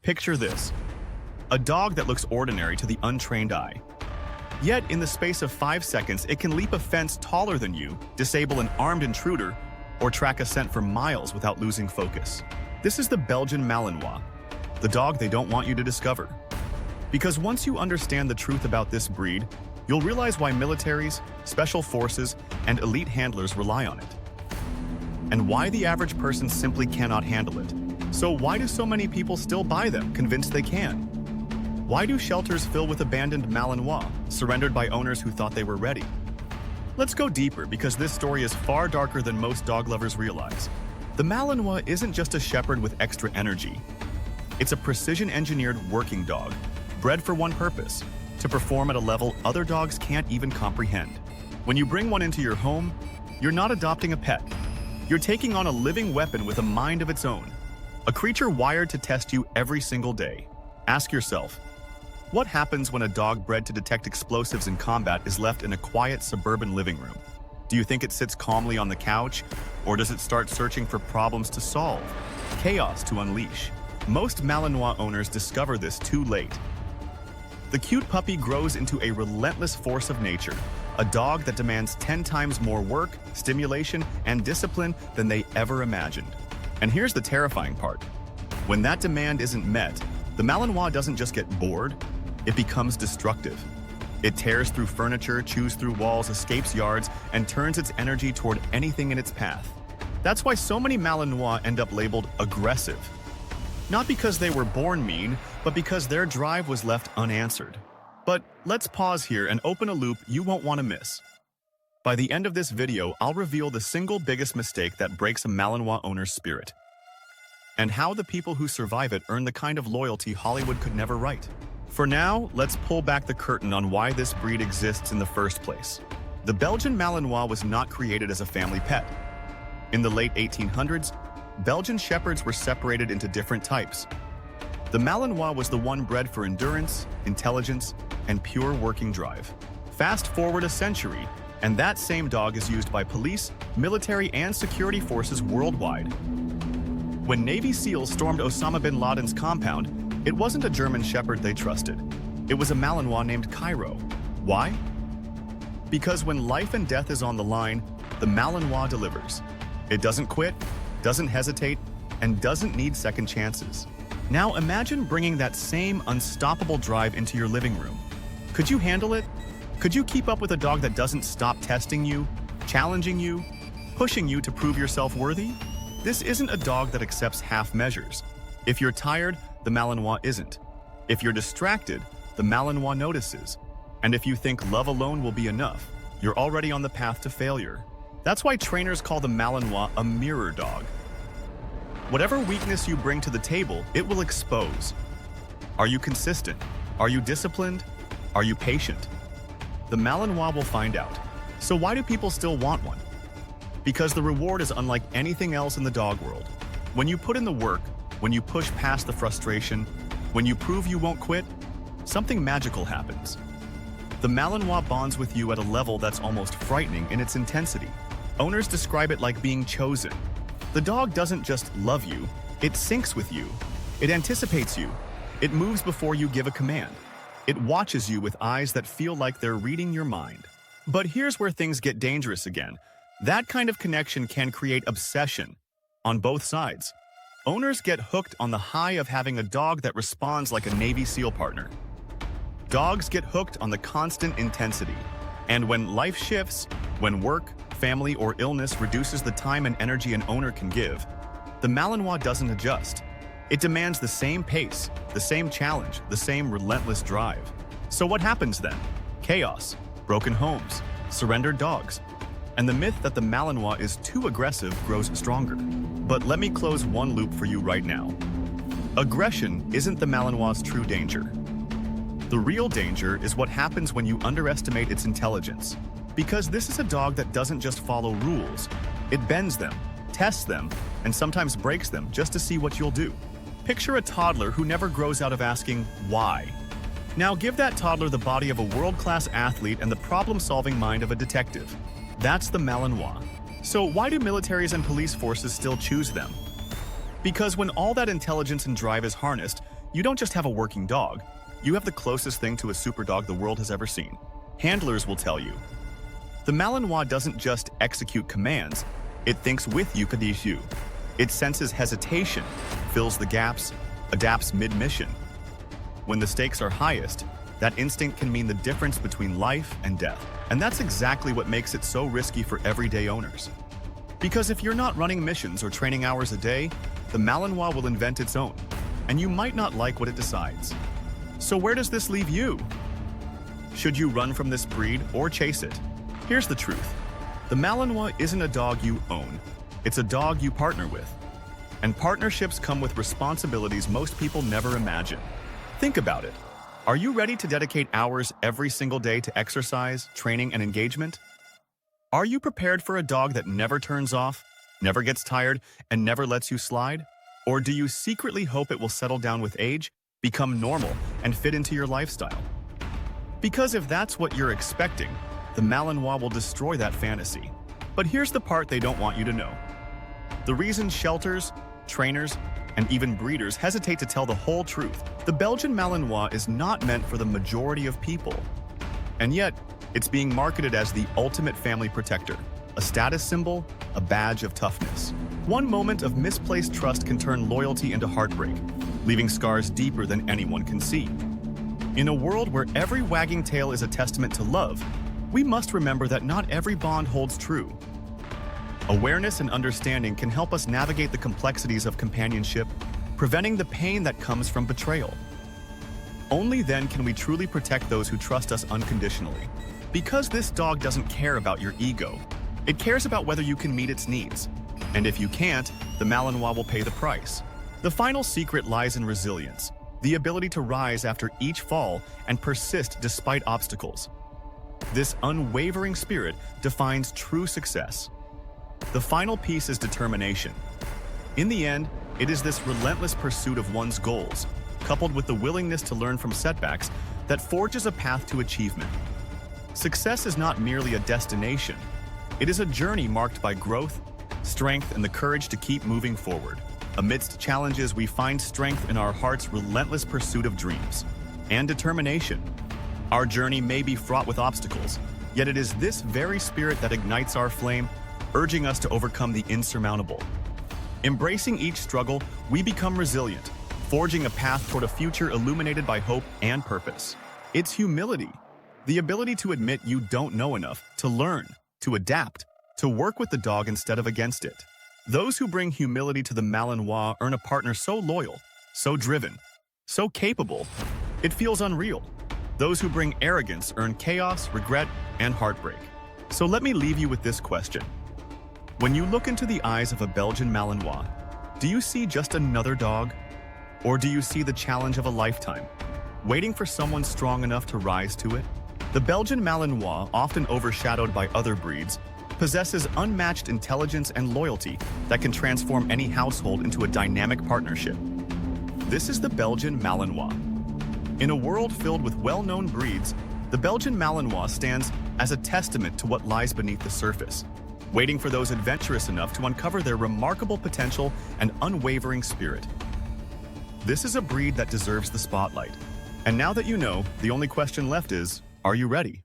Picture this: a dog that looks ordinary to the untrained eye. Yet, in the space of 5 seconds, it can leap a fence taller than you, disable an armed intruder, or track a scent for miles without losing focus. This is the Belgian Malinois, the dog they don't want you to discover. Because once you understand the truth about this breed, you'll realize why militaries, special forces, and elite handlers rely on it. And why the average person simply cannot handle it. So why do so many people still buy them, convinced they can? Why do shelters fill with abandoned Malinois, surrendered by owners who thought they were ready? Let's go deeper, because this story is far darker than most dog lovers realize. The Malinois isn't just a shepherd with extra energy. It's a precision-engineered working dog, bred for one purpose: to perform at a level other dogs can't even comprehend. When you bring one into your home, you're not adopting a pet. You're taking on a living weapon with a mind of its own. A creature wired to test you every single day. Ask yourself, what happens when a dog bred to detect explosives in combat is left in a quiet suburban living room? Do you think it sits calmly on the couch, or does it start searching for problems to solve, chaos to unleash? Most Malinois owners discover this too late. The cute puppy grows into a relentless force of nature, a dog that demands 10 times more work, stimulation, and discipline than they ever imagined. And here's the terrifying part. When that demand isn't met, the Malinois doesn't just get bored, it becomes destructive. It tears through furniture, chews through walls, escapes yards, and turns its energy toward anything in its path. That's why so many Malinois end up labeled aggressive. Not because they were born mean, but because their drive was left unanswered. But let's pause here and open a loop you won't want to miss. By the end of this video, I'll reveal the single biggest mistake that breaks a Malinois owner's spirit, and how the people who survive it earn the kind of loyalty Hollywood could never write. For now, let's pull back the curtain on why this breed exists in the first place. The Belgian Malinois was not created as a family pet. In the late 1800s, Belgian shepherds were separated into different types. The Malinois was the one bred for endurance, intelligence, and pure working drive. Fast forward a century, and that same dog is used by police, military, and security forces worldwide. When Navy SEALs stormed Osama bin Laden's compound, it wasn't a German shepherd they trusted. It was a Malinois named Cairo. Why? Because when life and death is on the line, the Malinois delivers. It doesn't quit, doesn't hesitate, and doesn't need second chances. Now imagine bringing that same unstoppable drive into your living room. Could you handle it? Could you keep up with a dog that doesn't stop testing you, challenging you, pushing you to prove yourself worthy? This isn't a dog that accepts half measures. If you're tired, the Malinois isn't. If you're distracted, the Malinois notices. And if you think love alone will be enough, you're already on the path to failure. That's why trainers call the Malinois a mirror dog. Whatever weakness you bring to the table, it will expose. Are you consistent? Are you disciplined? Are you patient? The Malinois will find out. So why do people still want one? Because the reward is unlike anything else in the dog world. When you put in the work, when you push past the frustration, when you prove you won't quit, something magical happens. The Malinois bonds with you at a level that's almost frightening in its intensity. Owners describe it like being chosen. The dog doesn't just love you, it syncs with you. It anticipates you. It moves before you give a command. It watches you with eyes that feel like they're reading your mind. But here's where things get dangerous again. That kind of connection can create obsession on both sides. Owners get hooked on the high of having a dog that responds like a Navy SEAL partner. Dogs get hooked on the constant intensity. And when life shifts, when work, family, or illness reduces the time and energy an owner can give, the Malinois doesn't adjust. It demands the same pace, the same challenge, the same relentless drive. So what happens then? Chaos, broken homes, surrendered dogs. And the myth that the Malinois is too aggressive grows stronger. But let me close one loop for you right now. Aggression isn't the Malinois' true danger. The real danger is what happens when you underestimate its intelligence. Because this is a dog that doesn't just follow rules. It bends them, tests them, and sometimes breaks them just to see what you'll do. Picture a toddler who never grows out of asking, why? Now give that toddler the body of a world-class athlete and the problem-solving mind of a detective. That's the Malinois. So why do militaries and police forces still choose them? Because when all that intelligence and drive is harnessed, You don't just have a working dog, you have the closest thing to a super dog the world has ever seen. Handlers will tell you. The Malinois doesn't just execute commands, it thinks with you. It senses hesitation, fills the gaps, adapts mid-mission. When the stakes are highest, that instinct can mean the difference between life and death. And that's exactly what makes it so risky for everyday owners. Because if you're not running missions or training hours a day, the Malinois will invent its own, and you might not like what it decides. So where does this leave you? Should you run from this breed or chase it? Here's the truth. The Malinois isn't a dog you own. It's a dog you partner with. And partnerships come with responsibilities most people never imagine. Think about it. Are you ready to dedicate hours every single day to exercise, training, and engagement? Are you prepared for a dog that never turns off, never gets tired, and never lets you slide? Or do you secretly hope it will settle down with age, become normal, and fit into your lifestyle? Because if that's what you're expecting, the Malinois will destroy that fantasy. But here's the part they don't want you to know. The reason shelters, trainers, and even breeders hesitate to tell the whole truth. The Belgian Malinois is not meant for the majority of people. And yet, it's being marketed as the ultimate family protector, a status symbol, a badge of toughness. One moment of misplaced trust can turn loyalty into heartbreak, leaving scars deeper than anyone can see. In a world where every wagging tail is a testament to love, we must remember that not every bond holds true. Awareness and understanding can help us navigate the complexities of companionship, preventing the pain that comes from betrayal. Only then can we truly protect those who trust us unconditionally. Because this dog doesn't care about your ego. It cares about whether you can meet its needs. And if you can't, the Malinois will pay the price. The final secret lies in resilience, the ability to rise after each fall and persist despite obstacles. This unwavering spirit defines true success. The final piece is determination. In the end, it is this relentless pursuit of one's goals, coupled with the willingness to learn from setbacks, that forges a path to achievement. Success is not merely a destination. It is a journey marked by growth, strength, and the courage to keep moving forward. Amidst challenges, we find strength in our heart's relentless pursuit of dreams and determination. Our journey may be fraught with obstacles, yet it is this very spirit that ignites our flame, urging us to overcome the insurmountable. Embracing each struggle, we become resilient, forging a path toward a future illuminated by hope and purpose. It's humility, the ability to admit you don't know enough, to learn, to adapt, to work with the dog instead of against it. Those who bring humility to the Malinois earn a partner so loyal, so driven, so capable, it feels unreal. Those who bring arrogance earn chaos, regret, and heartbreak. So let me leave you with this question. When you look into the eyes of a Belgian Malinois, do you see just another dog? Or do you see the challenge of a lifetime, waiting for someone strong enough to rise to it? The Belgian Malinois, often overshadowed by other breeds, possesses unmatched intelligence and loyalty that can transform any household into a dynamic partnership. This is the Belgian Malinois. In a world filled with well-known breeds, the Belgian Malinois stands as a testament to what lies beneath the surface, waiting for those adventurous enough to uncover their remarkable potential and unwavering spirit. This is a breed that deserves the spotlight. And now that you know, the only question left is, are you ready?